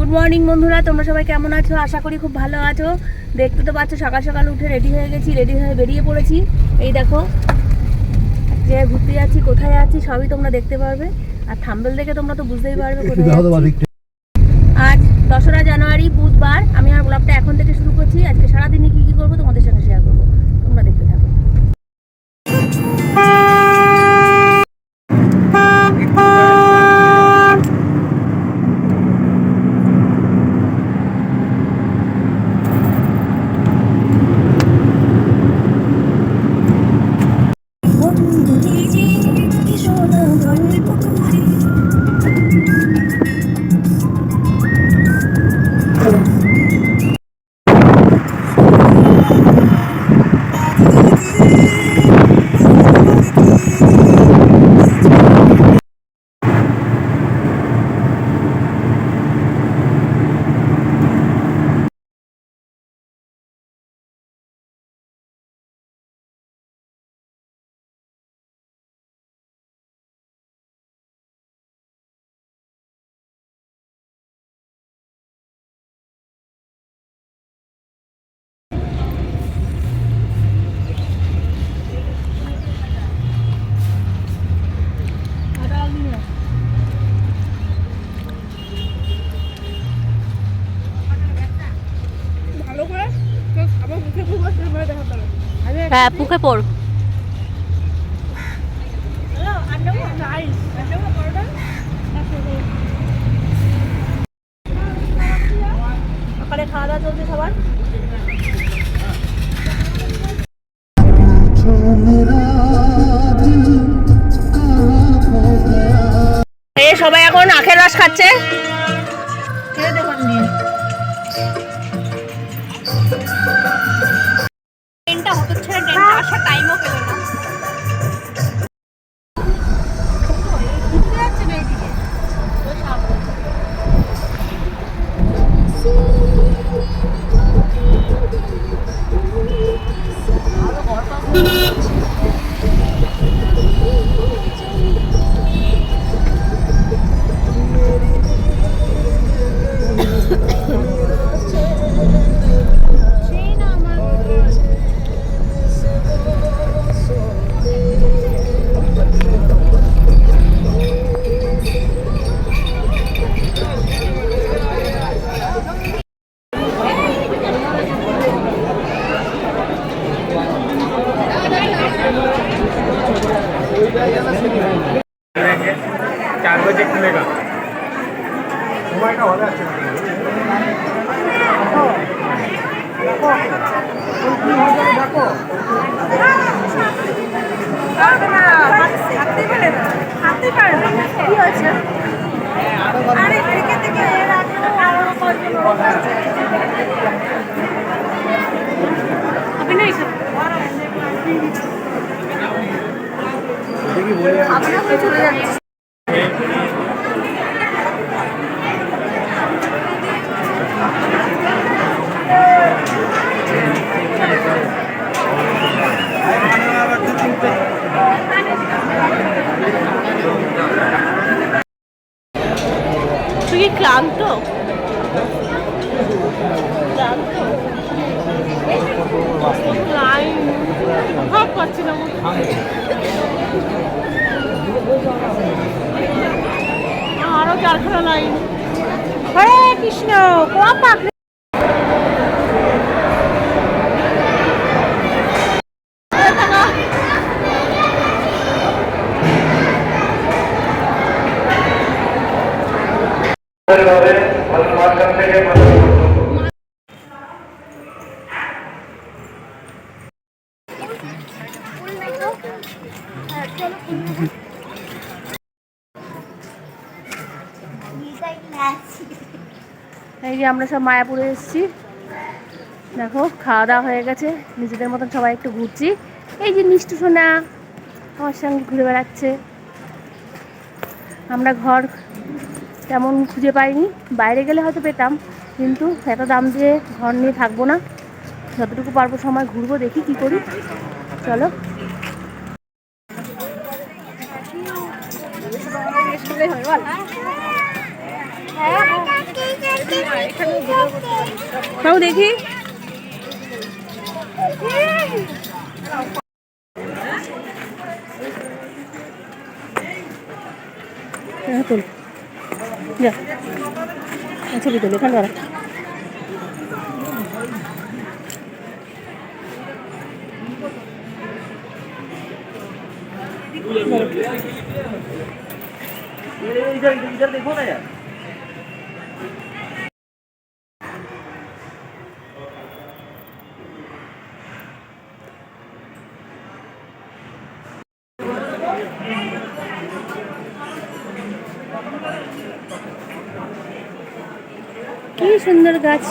Good morning বন্ধুরা, তোমরা সবাই কেমন আছো? আশা করি খুব ভালো আছো। দেখতে তো পাচ্ছ সকাল সকাল উঠে রেডি হয়ে গেছি, রেডি হয়ে বেরিয়ে পড়েছি। এই দেখো যে ঘুরতে যাচ্ছি, কোথায় যাচ্ছি সবই তোমরা দেখতে পারবে। আর থাম্বনেল দেখে তোমরা তো বুঝতেই পারবে কোথায় যাচ্ছি। আজ 2রা জানুয়ারি বুধবার। আমি আমার ব্লগটা এখন থেকে শুরু করছি। আজকে সারাদিনে কি কি করবো তোমাদের সাথে শেয়ার করবো, তোমরা দেখতে থাকো। হ্যাঁ, মুখে পড়। সকালে খাওয়া দাওয়া চলছে সবার। সবাই এখন আখের রস খাচ্ছে। ট্রেনটা হচ্ছে, ট্রেনটা আসার টাইমও পেল না। চলে যাচ্ছে। তুই কি ক্লান্ত? ভাব পাচ্ছি না, আরো 4খানা লাইন। হরে কৃষ্ণ। এই যে আমরা সব মায়াপুরে এসেছি। দেখো খাওয়া দাওয়া হয়ে গেছে, নিজেদের মতন সবাই একটু ঘুরছি। এই যে মিষ্টু সোনা আমার সঙ্গে ঘুরে বেড়াচ্ছে। আমরা ঘর তেমন খুঁজে পাইনি, বাইরে গেলে হয়তো পেতাম, কিন্তু এত দাম দিয়ে ঘর নিয়ে থাকবো না। যতটুকু পারবো সময় ঘুরবো, দেখি কি করি। চলো। বাবু দেখি তুল যা ছবি তুল এখানে দাঁড়া इधर देखो ना यार কি সুন্দর গাছ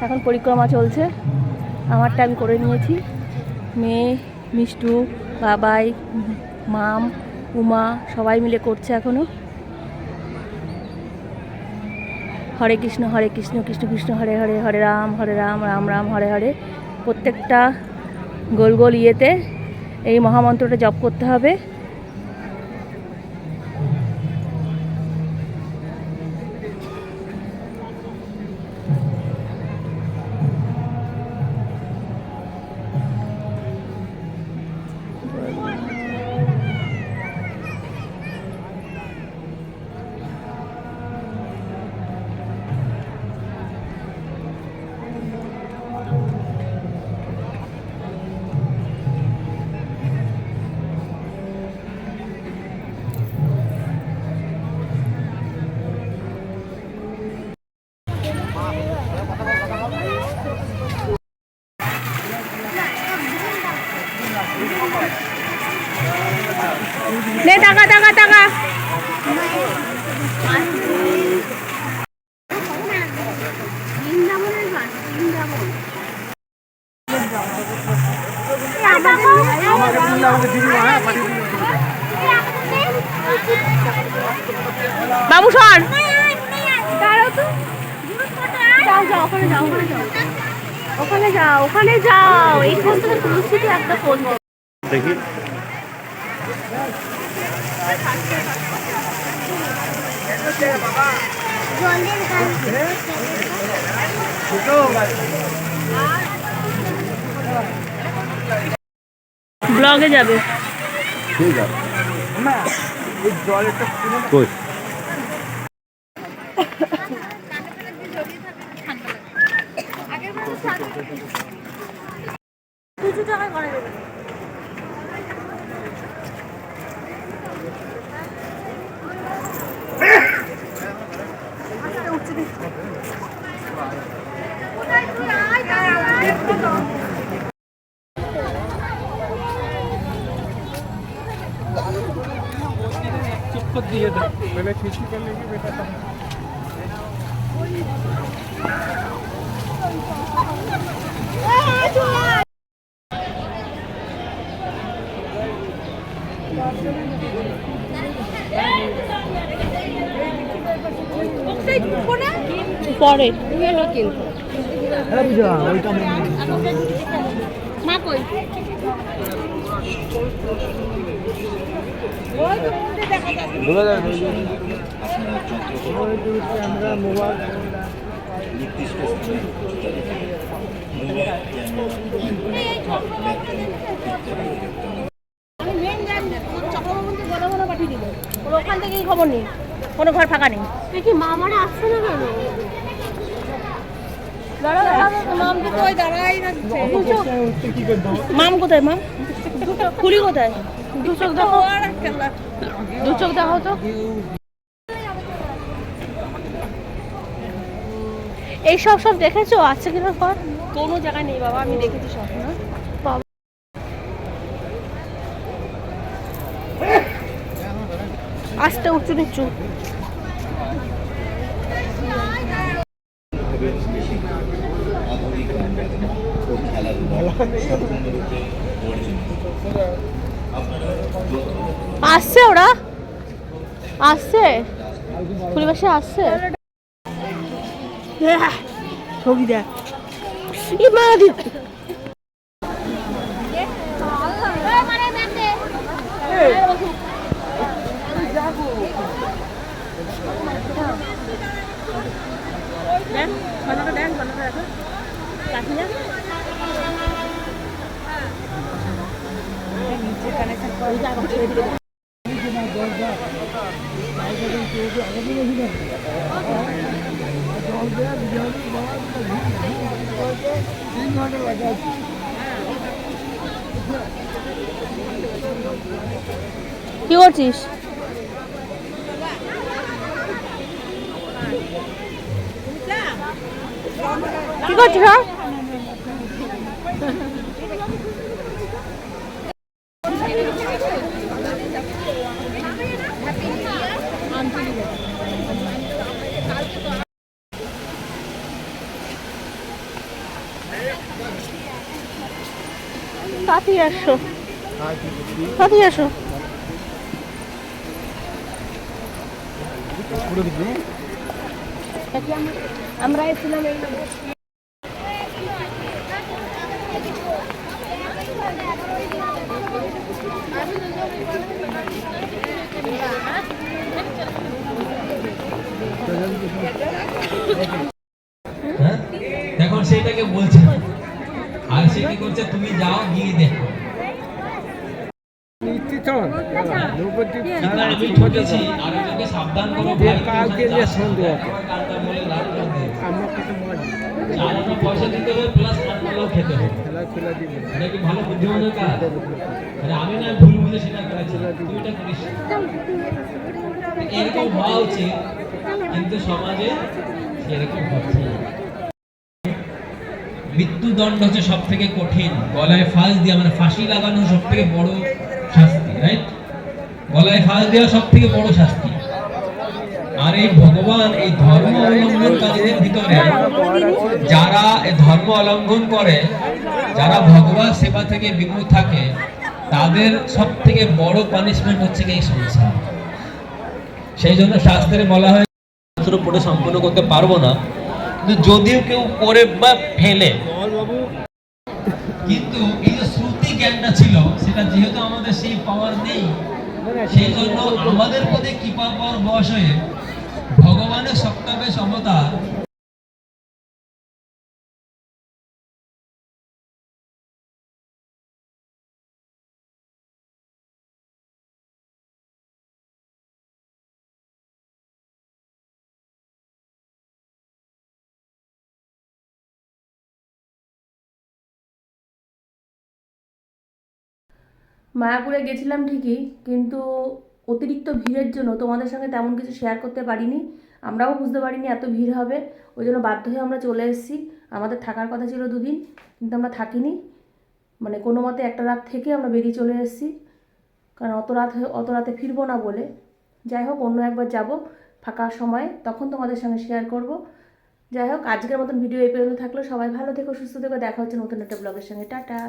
এখন পরিক্রমা চলছে আমারটা আমি করে নিয়েছি মেয়ে মিষ্টু বাবাই মাম উমা সবাই মিলে করছে এখনো হরে কৃষ্ণ কৃষ্ণ কৃষ্ণ হরে হরে হরে রাম রাম রাম হরে হরে প্রত্যেকটা গোল গোল ইয়েতে এই মহামন্ত্রটা জপ করতে হবে নে টাকা টাকা টাকা বাবু সর ওখানে যাও ওখানে যাও এই ফোন থেকে তুলসীতে একটা ফোন দেখি ব্লগে যাবে ঠিক আছে না এই জলটা কই কিছু টাকা করে দেবে दिए थे पहले खींची कर लेंगे बेटा পরে মা কই कैमरा मोबाइल ওখান থেকেই খবর নেই কোনো ঘর ফাঁকা নেই দেখি মামারা আসছে না কেন মাম তো কই দাঁড়াই যাচ্ছে। মাম কোথায় মাম? খুলি কোথায়? দু চোখ দেখো, দু চোখ দেখো তো। এই সব সব দেখেছো আছে কিনা পর? কোনো জায়গায় নেই বাবা, আমি দেখেছি সব না বাবা। আস্তে উঁচু নিচু। আসছে ওরা, আসছে পরিবেশে আসছে। ছবি দেখ ই মা দি কি করছিস? কি করছিস? তাড়াতাড়ি আসো, তাড়াতাড়ি আসো। আমরা এসেছিলাম এই এখন সেটাকে বলছে না, আর সে কি করছে, তুমি যাও গিয়ে দেখো। আমি ঠকেছি, আর ওদেরকে সাবধান করো ভাই, কালটা বলে লাভ করবে। চালানো পয়সা দিতে হবে, প্লাস খানাও খেতে হবে। এটা কি ভালো বুদ্ধিমানের কাজ? আরে আমি না ভুল বুঝে সেটা করেছি, তুই এটা করিস। এরকম হওয়া উচিত, কিন্তু সমাজে সেরকম হচ্ছে না। মৃত্যুদণ্ড হচ্ছে সব থেকে কঠিন, গলায় ফাঁস দেওয়া মানে ফাঁসি লাগানো সব থেকে বড় শাস্তি, রাইট? গলায় ফাঁস দেওয়া সব থেকে বড় শাস্তি। আর এই ভগবান এই ধর্ম অবলম্বনকারীদের ভিতরে যারা এই ধর্ম অবলম্বন করে, যারা ভগবান সেবা থেকে বিমুখ থাকে, তাদের সব থেকে বড় পানিশমেন্ট হচ্ছে এই সংসার। সেই জন্য শাস্ত্রে বলা হয় পড়ে সম্পূর্ণ করতে পারবো না, কিন্তু যদিও কেউ করে বা ফেলে, কিন্তু এই যে শ্রুতি জ্ঞানটা ছিল, সেটা যেহেতু আমাদের সেই পাওয়ার নেই, সেই জন্য আমাদের প্রতি কৃপা পাওয়ার বয়স হয়ে ভগবানের সপ্তাবেশ অবতার মায়াপুরে গেছিলাম ঠিকই, কিন্তু অতিরিক্ত ভিড়ের জন্য তোমাদের সঙ্গে তেমন কিছু শেয়ার করতে পারিনি। আমরাও বুঝতে পারিনি এত ভিড় হবে, ওই জন্য বাধ্য হয়ে আমরা চলে এসেছি। আমাদের থাকার কথা ছিল 2 দিন, কিন্তু আমরা থাকিনি। মানে কোনো মতে একটা রাত থেকে আমরা বেরিয়ে চলে এসেছি, কারণ অত রাতে ফিরবো না বলে। যাই হোক, অন্য একবার যাব ফাঁকা সময়ে, তখন তোমাদের সঙ্গে শেয়ার করব। যাই হোক, আজকের মতন ভিডিও এই পর্যন্ত থাকলো। সবাই ভালো থেকো, সুস্থ থেকো, দেখা হচ্ছে নতুন একটা ব্লগের সঙ্গে। টাটা।